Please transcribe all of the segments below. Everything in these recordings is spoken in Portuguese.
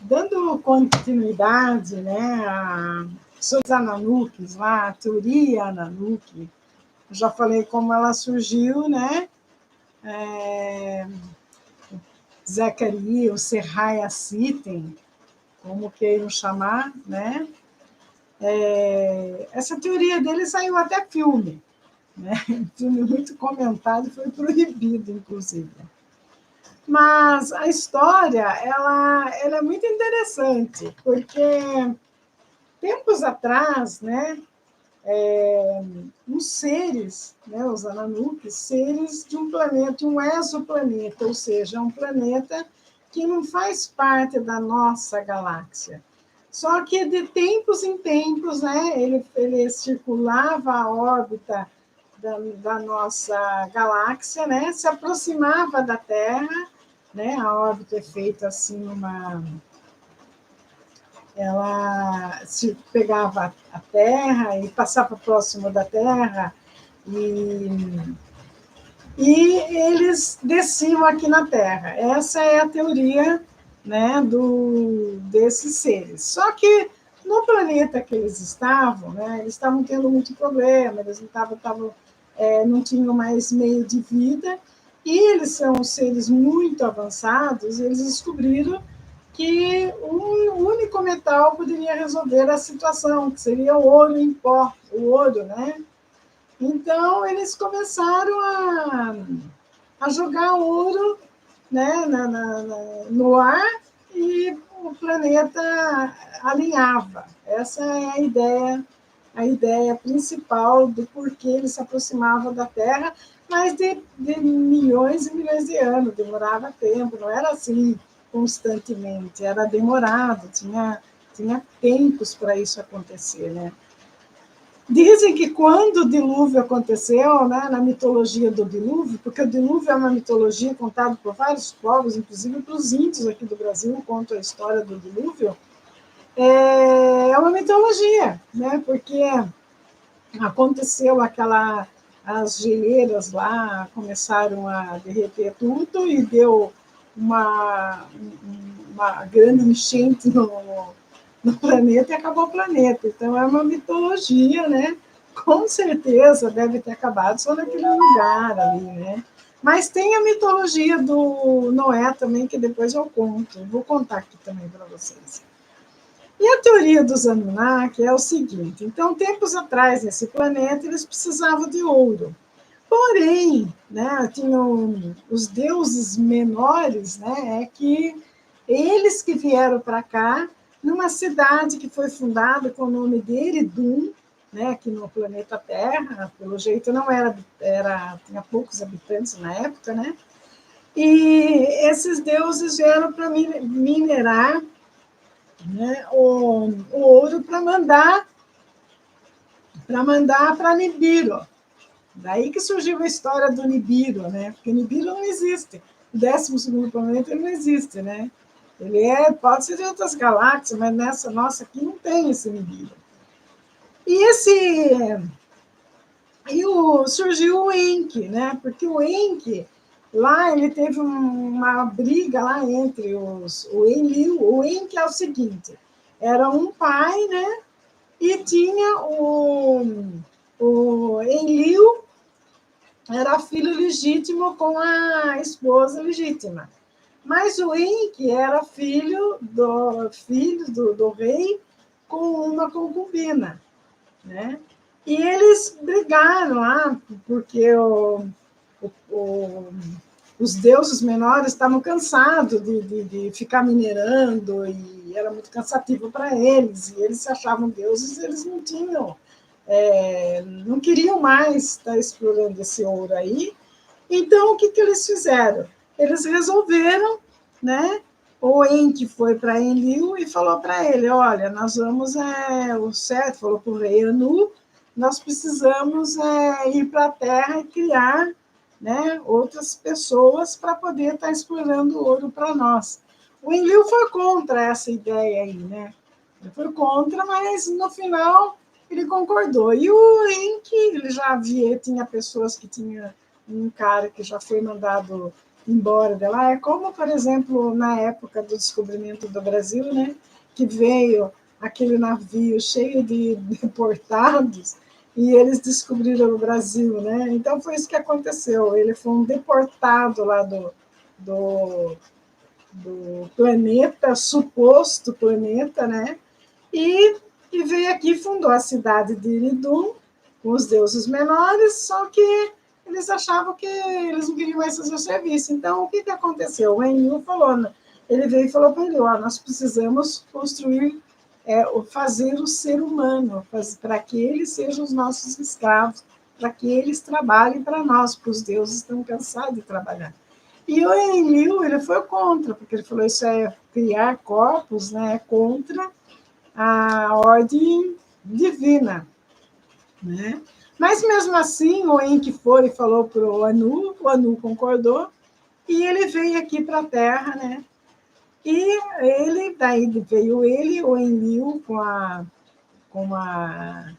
dando continuidade, né, sobre os Ananuques, lá, a teoria Ananuque, eu já falei como ela surgiu, né? Zecharia, o Serraya Sitten, como queiram chamar, né? Essa teoria dele saiu até filme, né? Um filme muito comentado, foi proibido, inclusive. Mas a história, ela é muito interessante, porque tempos atrás, né, os seres, né, os Ananuques, seres de um planeta, um exoplaneta, ou seja, um planeta que não faz parte da nossa galáxia. Só que de tempos em tempos, né, ele circulava a órbita da nossa galáxia, né, se aproximava da Terra, né, a órbita é feita assim ela se pegava a Terra e passava próximo da Terra e eles desciam aqui na Terra. Essa é a teoria, né, desses seres. Só que no planeta que eles estavam, né, eles estavam tendo muito problema, eles não tinham mais meio de vida, e eles são seres muito avançados, eles descobriram que um único metal poderia resolver a situação, que seria o ouro em pó, o ouro, né? Então, eles começaram a jogar ouro, né, no ar, e o planeta alinhava. Essa é a ideia principal do porquê ele se aproximava da Terra, mas de milhões e milhões de anos, demorava tempo, não era assim constantemente, era demorado, tinha tempos para isso acontecer, né? Dizem que quando o dilúvio aconteceu, né, na mitologia do dilúvio, porque o dilúvio é uma mitologia contada por vários povos, inclusive para os índios aqui do Brasil, contam a história do dilúvio, é uma mitologia, né, porque aconteceu as geleiras lá começaram a derreter tudo e deu uma grande enchente no planeta e acabou o planeta. Então, é uma mitologia, né? Com certeza deve ter acabado só naquele lugar ali, né? Mas tem a mitologia do Noé também, que depois eu conto. Vou contar aqui também para vocês. E a teoria dos Anunnaki é o seguinte: então, tempos atrás, nesse planeta, eles precisavam de ouro. Porém, né, tinham os deuses menores, né, que eles que vieram para cá, numa cidade que foi fundada com o nome de Eridum, né, aqui no planeta Terra, pelo jeito não tinha poucos habitantes na época, né? E esses deuses vieram para minerar, né, o ouro para mandar para Nibiru. Daí que surgiu a história do Nibiru, né? Porque Nibiru não existe. O 12º planeta ele não existe, né? Pode ser de outras galáxias, mas nessa nossa aqui não tem esse Nibiru. Surgiu o Enki, né? Porque o Enki, lá ele teve uma briga lá entre o Enlil. O Enki é o seguinte, era um pai, né? E tinha o Enlil, era filho legítimo com a esposa legítima. Mas o Enki era filho do rei com uma concubina, né? E eles brigaram lá, porque os deuses menores estavam cansados de ficar minerando, e era muito cansativo para eles, e eles se achavam deuses, eles não tinham, não queriam mais estar explorando esse ouro aí. Então, o que eles fizeram? Eles resolveram, né? O Enki foi para Enlil e falou para ele: olha, nós vamos, o certo, falou para o rei Anu, nós precisamos ir para a Terra e criar, né, outras pessoas para poder estar explorando o ouro para nós. O Enlil foi contra essa ideia aí, né? Ele foi contra, mas no final ele concordou. E o Enki, ele já tinha pessoas que tinha um cara que já foi mandado embora de lá. É como, por exemplo, na época do descobrimento do Brasil, né, que veio aquele navio cheio de deportados e eles descobriram o Brasil, né? Então foi isso que aconteceu. Ele foi um deportado lá do, do planeta, suposto planeta, né? E, e veio aqui e fundou a cidade de Iridum, com os deuses menores, só que eles achavam que eles não queriam mais fazer o serviço. Então, o que aconteceu? O Enlil falou, ele veio e falou para ele, nós precisamos construir, fazer o ser humano, para que eles sejam os nossos escravos, para que eles trabalhem para nós, porque os deuses estão cansados de trabalhar. E o Enlil, ele foi contra, porque ele falou, isso é criar corpos, né, contra a ordem divina, né? Mas mesmo assim, o Enki foi e falou para o Anu concordou, e ele veio aqui para a Terra, né? E daí veio ele, o Enlil, com a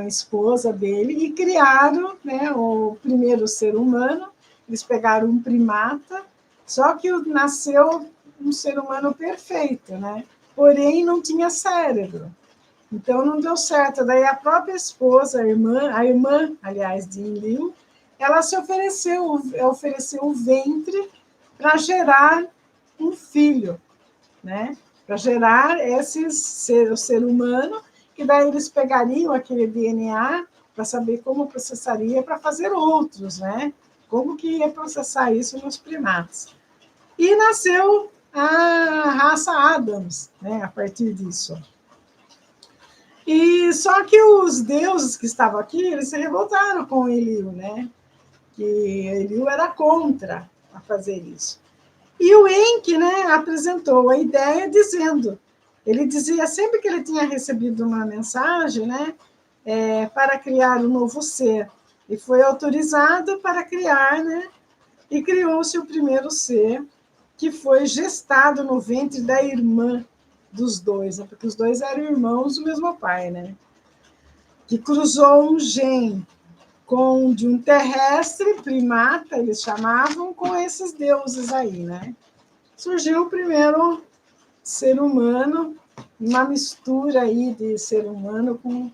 esposa dele, e criaram, né, o primeiro ser humano. Eles pegaram um primata, só que nasceu um ser humano perfeito, né? Porém, não tinha cérebro. Então, não deu certo. Daí, a própria esposa, a irmã, aliás, de Enlil, ela se ofereceu o ventre para gerar um filho, né? Para gerar o ser humano, que daí eles pegariam aquele DNA para saber como processaria para fazer outros, né? Como que ia processar isso nos primatas. E nasceu a raça Adams, né? A partir disso. E só que os deuses que estavam aqui, eles se revoltaram com Enlil, né? Que Enlil era contra a fazer isso. E o Enki, né, apresentou a ideia dizendo, ele dizia sempre que ele tinha recebido uma mensagem, né, para criar um novo ser, e foi autorizado para criar, né, e criou-se o primeiro ser, que foi gestado no ventre da irmã dos dois, né, porque os dois eram irmãos do mesmo pai, né, que cruzou um gene de um terrestre primata, eles chamavam, com esses deuses aí, né? Surgiu o primeiro ser humano, uma mistura aí de ser humano com...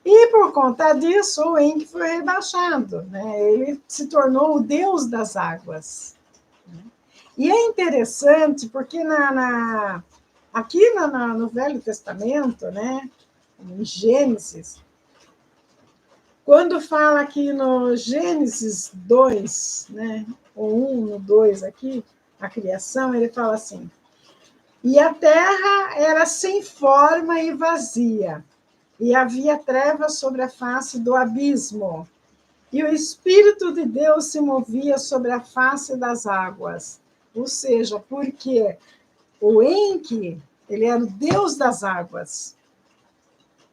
E por conta disso, o Enki foi rebaixado, né? Ele se tornou o deus das águas. E é interessante porque aqui no Velho Testamento, né, em Gênesis, quando fala aqui no Gênesis 2, né, ou 1 no 2 aqui, a criação, ele fala assim, e a terra era sem forma e vazia, e havia trevas sobre a face do abismo, e o Espírito de Deus se movia sobre a face das águas. Ou seja, porque o Enki, ele era o Deus das águas,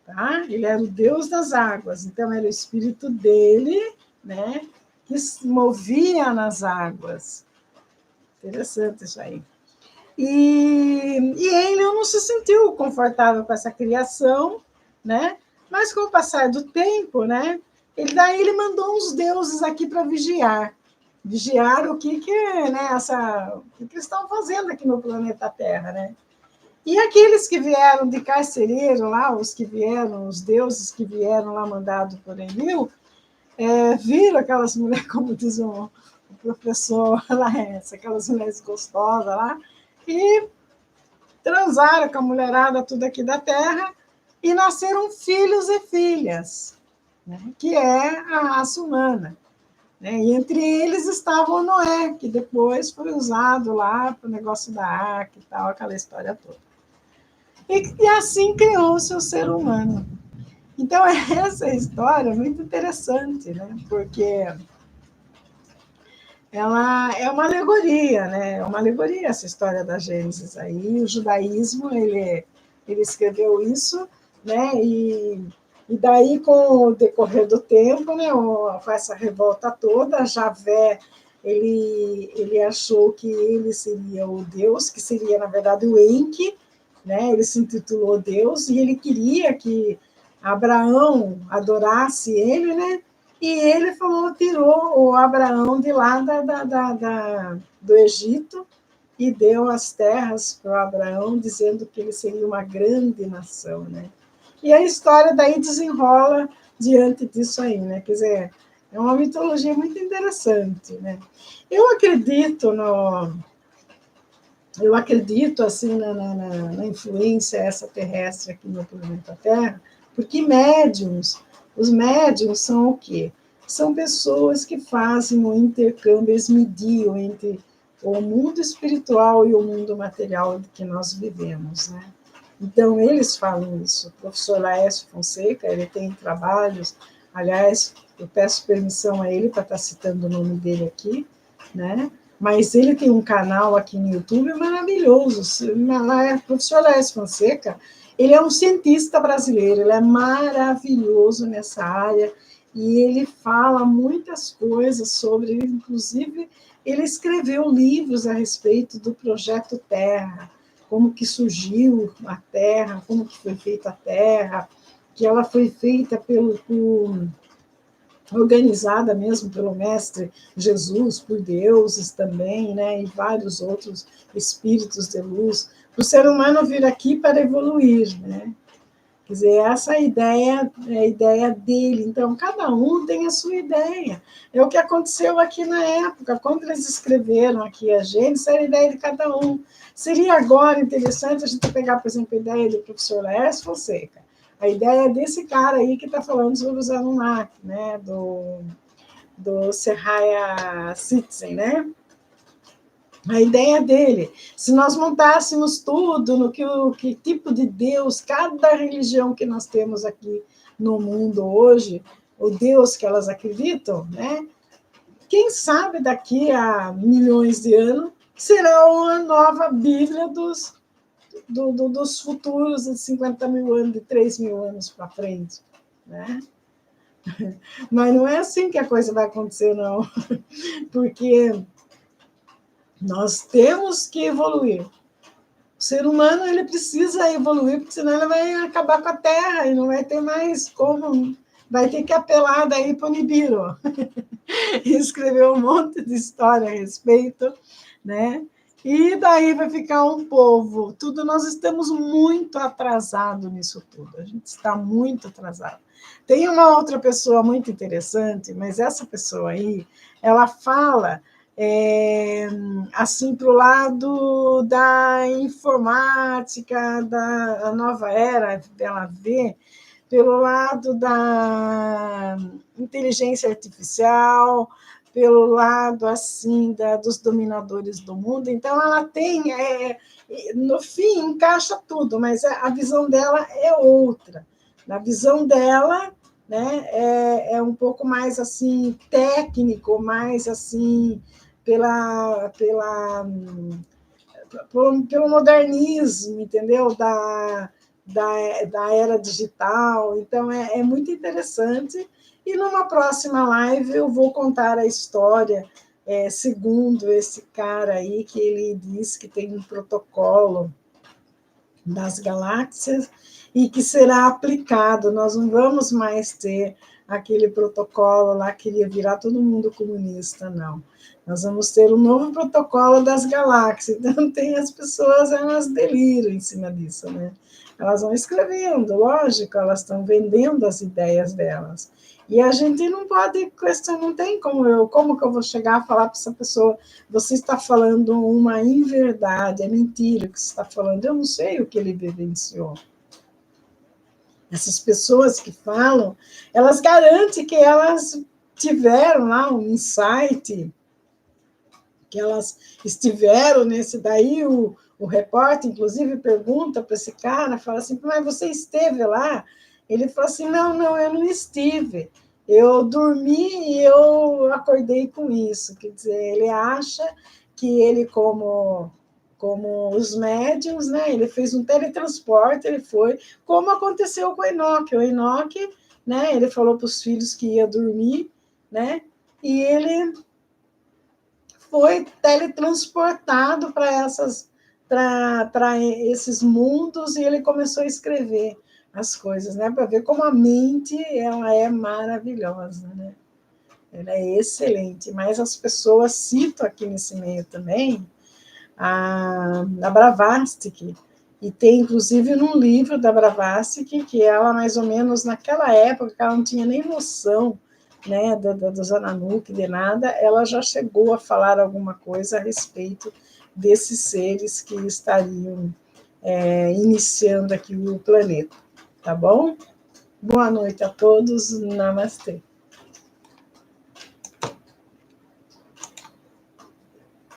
tá? Ele era o Deus das águas, então era o Espírito dele, né, que se movia nas águas. Interessante isso aí. E ele não se sentiu confortável com essa criação, né? Mas com o passar do tempo, né? Daí ele mandou uns deuses aqui para vigiar o né? O que eles estão fazendo aqui no planeta Terra, né? E aqueles que vieram de carcereiro lá, os deuses que vieram lá mandados por Enlil, viram aquelas mulheres, como diz o professor lá, aquelas mulheres gostosas lá, e transaram com a mulherada tudo aqui da terra e nasceram filhos e filhas, né, que é a raça humana. Né? E entre eles estava o Noé, que depois foi usado lá para o negócio da arca e tal, aquela história toda. E assim criou-se o ser humano. Então, essa história é muito interessante, né? Porque ela é uma alegoria, né? É uma alegoria essa história da Gênesis aí. O judaísmo, ele escreveu isso, né? E daí, com o decorrer do tempo, né? Com essa revolta toda, Javé, ele achou que ele seria o Deus, que seria, na verdade, o Enki, né? Ele se intitulou Deus, e ele queria que Abraão adorasse ele, né? E ele falou, tirou o Abraão de lá do Egito e deu as terras para o Abraão, dizendo que ele seria uma grande nação, né? E a história daí desenrola diante disso aí, né? Quer dizer, é uma mitologia muito interessante, né? Eu acredito assim na influência extraterrestre aqui no planeta Terra, porque os médiums são o quê? São pessoas que fazem o intercâmbio, eles mediam entre o mundo espiritual e o mundo material que nós vivemos, né? Então, eles falam isso. O professor Laércio Fonseca, ele tem trabalhos, aliás, eu peço permissão a ele para estar citando o nome dele aqui, né? Mas ele tem um canal aqui no YouTube maravilhoso. O professor Laércio Fonseca, ele é um cientista brasileiro, ele é maravilhoso nessa área, e ele fala muitas coisas sobre, inclusive, ele escreveu livros a respeito do Projeto Terra, como que surgiu a Terra, como que foi feita a Terra, que ela foi feita organizada mesmo pelo Mestre Jesus, por deuses também, né, e vários outros espíritos de luz, para o ser humano vir aqui para evoluir, né? Quer dizer, essa é a ideia dele. Então, cada um tem a sua ideia. É o que aconteceu aqui na época. Quando eles escreveram aqui a Gênesis, era a ideia de cada um. Seria agora interessante a gente pegar, por exemplo, a ideia do professor Laércio Fonseca. A ideia desse cara aí que está falando sobre os Anunnaki, né? Do Serraya Sitzen, né? A ideia dele, se nós montássemos tudo no que tipo de Deus, cada religião que nós temos aqui no mundo hoje, o Deus que elas acreditam, né? Quem sabe daqui a milhões de anos será uma nova Bíblia dos futuros de 50 mil anos, de 3 mil anos para frente, né? Mas não é assim que a coisa vai acontecer, não, porque nós temos que evoluir. O ser humano ele precisa evoluir, porque senão ele vai acabar com a Terra e não vai ter mais como. Vai ter que apelar daí para o Nibiru. E escrever um monte de história a respeito, né? E daí vai ficar um povo. Tudo, nós estamos muito atrasados nisso tudo. A gente está muito atrasado. Tem uma outra pessoa muito interessante, mas essa pessoa aí, ela fala assim para o lado da informática, da nova era, ela vê pelo lado da inteligência artificial, pelo lado assim dos dominadores do mundo. Então ela tem, no fim encaixa tudo, mas a visão dela é outra. Na visão dela, né, é um pouco mais assim técnico, mais assim pelo modernismo, entendeu? Da era digital. Então, é muito interessante. E numa próxima live eu vou contar a história, segundo esse cara aí, que ele diz que tem um protocolo das galáxias e que será aplicado. Nós não vamos mais ter aquele protocolo lá que iria virar todo mundo comunista, não. Nós vamos ter um novo protocolo das galáxias. Então, tem as pessoas, elas deliram em cima disso, né? Elas vão escrevendo, lógico, elas estão vendendo as ideias delas. E a gente não pode questionar, não tem como que eu vou chegar a falar para essa pessoa, você está falando uma inverdade, é mentira o que você está falando, eu não sei o que ele vivenciou. Essas pessoas que falam, elas garantem que elas tiveram lá um insight, que elas estiveram nesse daí, o repórter, inclusive, pergunta para esse cara, fala assim, mas você esteve lá? Ele fala assim, não, eu não estive. Eu dormi e eu acordei com isso. Quer dizer, ele acha que ele, como os médiums, né, ele fez um teletransporte, ele foi, como aconteceu com o Enoque. O Enoque, né, ele falou para os filhos que ia dormir, né, e ele foi teletransportado para esses mundos e ele começou a escrever as coisas, né? Para ver como a mente ela é maravilhosa, né? ela é excelente, mas as pessoas citam aqui nesse meio também a Blavatsky, e tem, inclusive, num livro da Blavatsky, que ela, mais ou menos, naquela época, ela não tinha nem noção, né, dos Anunnaki, de nada, ela já chegou a falar alguma coisa a respeito desses seres que estariam iniciando aqui o planeta, tá bom? Boa noite a todos, namastê.